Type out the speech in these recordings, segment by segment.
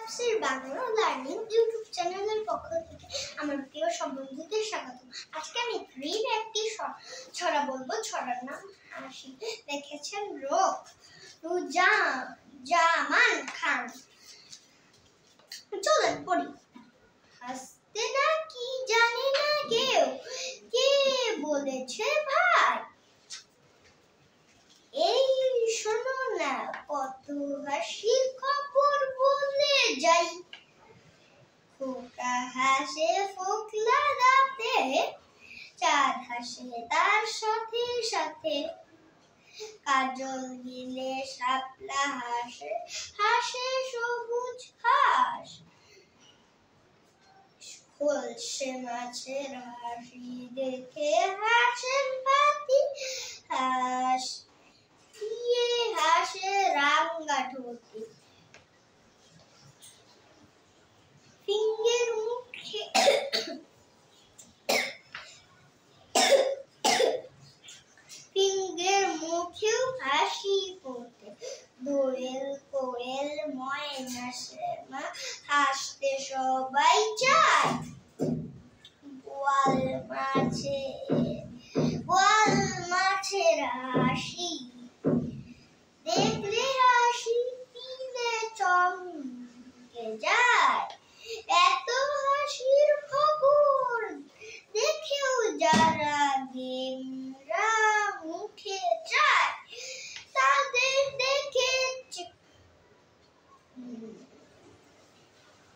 তাফসীর Bangla learning YouTube চ্যানেলের পক্ষ থেকে আমার প্রিয় সব বন্ধুদের স্বাগত। আজকে আমি থ্রির একটি ছড়া বলবো। ছড়ার নাম হাসি। লিখেছেন রুজামান খান। চলেন পড়ি। হাসতে নাকি জানে না কেউ, কে বলেছে ভাই? এই শোনো না কত হাসির খবর বলে যাই। খোকা হাসে ফোকলা রাতে, চাঁদ হাসে তার সাথে সাথে। কাজল গিলে শাপলা হাসে, হাসে সবুজ ঘাস। খোলসে মাছের হাসি দেখে হাসেন পাতি, হাসে রাঙ্গা ঠোঁটে। ফিঙ্গের মুখেও হাসি ফোটে। দোয়েল কোয়েল ময়না শ্যামা হাসতে সবাই চায়। বোয়াল মাছের হাসি দেখলে হাসি দিলে চমকে যায়। এত হাসির খবর দেখেও যারা গেমরা মুখে যায়, তাদের দেখে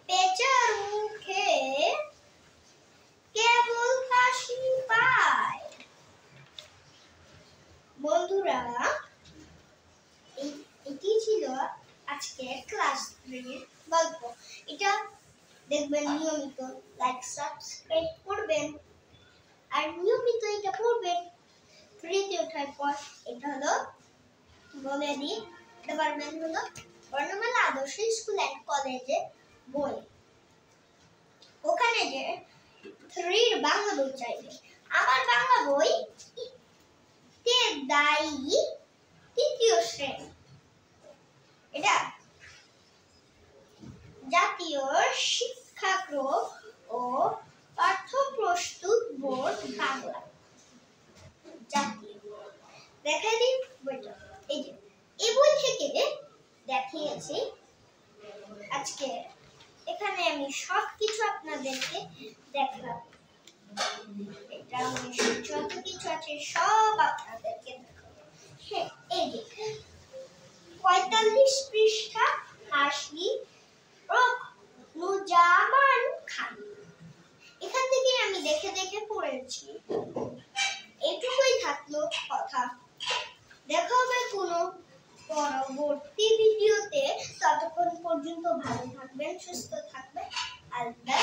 পেঁচার মুখে কেবল হাসি পায়। বন্ধুরা, এটি ছিল আজকে ক্লাস 3 গল্প। এটা দেখবেন, নিয়মিত লাইক সাবস্ক্রাইব করবেন আর নিয়মিত এটা পড়বেন। 3তে ওঠার পর এটা হলো বলে দিই, এটা পারবেন হলো বর্ণমালা আদর্শ স্কুল অ্যান্ড কলেজে বই। ওখানে যে 3 বাংলা বই চাইবে। আমার বাংলা বই তে দায়ী 3য় শ্রেণী। এটা জাতীয় শিক্ষাক্রম ও পাঠ্যপ্রস্তুত বোর্ড বাংলা। জাতীয় দেখা দিন বইটা। এই যে এই বই থেকে দেখিয়েছি আজকে। এখানে আমি সবকিছু আপনাদেরকে দেখাবো। এটা আমি যত কিছু আছে সব আপনাদেরকে দেখাবো। হ্যাঁ, এই যে 45 পৃষ্ঠা হাসি রুজামান খান। এখান থেকে আমি দেখে দেখে পড়েছি। এটুকুই থাকলো কথা। দেখা হবে কোনো পরবর্তী ভিডিওতে। ততক্ষণ পর্যন্ত ভালো থাকবেন, সুস্থ থাকবেন। আল্লাহ।